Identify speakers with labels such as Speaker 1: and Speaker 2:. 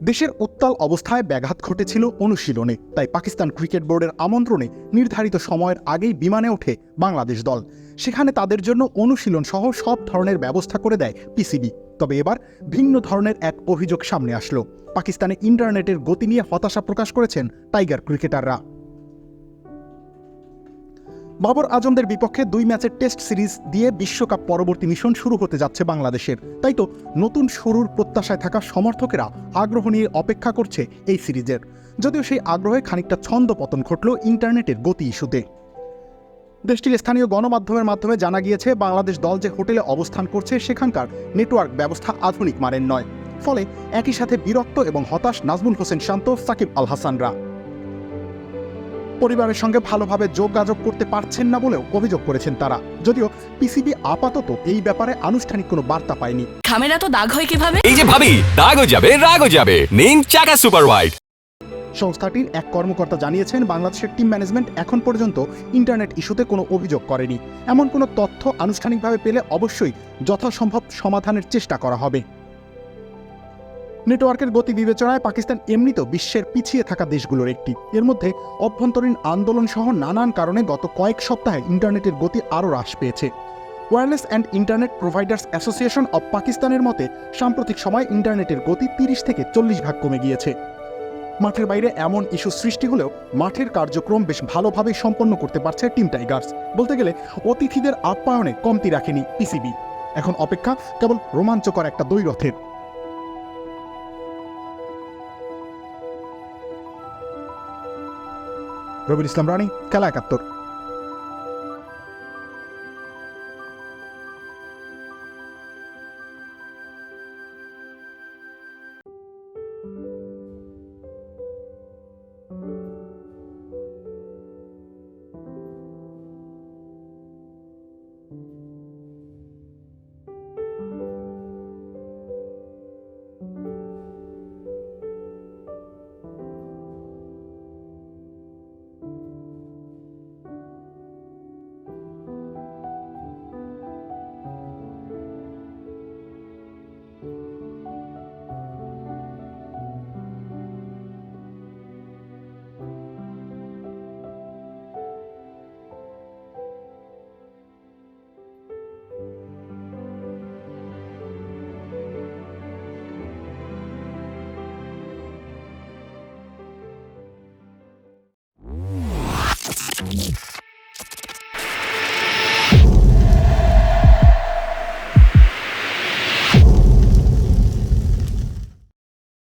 Speaker 1: দেশের উত্তাল অবস্থায় ব্যাঘাত ঘটেছিল অনুশীলনে, তাই পাকিস্তান ক্রিকেট বোর্ডের আমন্ত্রণে নির্ধারিত সময়ের আগেই বিমানে ওঠে বাংলাদেশ দল। সেখানে তাদের জন্য অনুশীলন সহ সব ধরনের ব্যবস্থা করে দেয় পিসিবি। তবে এবার ভিন্ন ধরনের এক অভিযোগ সামনে আসলো। পাকিস্তানে ইন্টারনেটের গতি নিয়ে হতাশা প্রকাশ করেছেন টাইগার ক্রিকেটাররা। বাবর আজমদের বিপক্ষে 2 ম্যাচের টেস্ট সিরিজ দিয়ে বিশ্বকাপ পরবর্তী মিশন শুরু হতে যাচ্ছে বাংলাদেশের। তাই তো নতুন শুরুর প্রত্যাশায় থাকা সমর্থকেরা আগ্রহ নিয়ে অপেক্ষা করছে এই সিরিজের। যদিও সেই আগ্রহে খানিকটা ছন্দপতন ঘটল ইন্টারনেটের গতি ইস্যুতে। দেশটির স্থানীয় গণমাধ্যমের মাধ্যমে জানা গিয়েছে, বাংলাদেশ দল যে হোটেলে অবস্থান করছে সেখানকার নেটওয়ার্ক ব্যবস্থা আধুনিক মানের নয়। ফলে একই সাথে বিরক্ত এবং হতাশ নাজমুল হোসেন শান্ত, সাকিব আল হাসানরা। পরিবারের সঙ্গে ভালোভাবে যোগাযোগ করতে পারছেন না বলেও অভিযোগ করেছেন তারা। যদিও পিসিবি আপাতত এই ব্যাপারে আনুষ্ঠানিক কোনো বার্তা পায়নি।
Speaker 2: খামেরা তো দাগ হয় কিভাবে?
Speaker 3: এই যে ভাবি, দাগও যাবে রাগও যাবে, নিন চাকা সুপার হোয়াইট।
Speaker 1: সংস্থাটির এক কর্মকর্তা জানিয়েছেন, বাংলাদেশের টিম ম্যানেজমেন্ট এখন পর্যন্ত ইন্টারনেট ইস্যুতে কোনো অভিযোগ করেনি। এমন কোনো তথ্য আনুষ্ঠানিকভাবে পেলে অবশ্যই যথাসম্ভব সমাধানের চেষ্টা করা হবে। নেটওয়ার্কের গতি বিবেচনায় পাকিস্তান এমনিতেও বিশ্বের পিছিয়ে থাকা দেশগুলোর একটি। এর মধ্যে অভ্যন্তরীণ আন্দোলন সহ নানান কারণে গত কয়েক সপ্তাহে ইন্টারনেটের গতি আরও হ্রাস পেয়েছে। Wireless and internet providers association of পাকিস্তানের মতে, সাম্প্রতিক সময় ইন্টারনেটের গতি 30 থেকে 40 ভাগ কমে গিয়েছে। মাঠের বাইরে এমন ইস্যু সৃষ্টি হলেও মাঠের কার্যক্রম বেশ ভালোভাবেই সম্পন্ন করতে পারছে টিম টাইগার্স। বলতে গেলে অতিথিদের আপ্যায়নে কমতি রাখেনি পিসিবি। এখন অপেক্ষা কেবল রোমাঞ্চকর একটা দ্বৈরথের। রবিউল ইসলাম রানী, খেলা 71।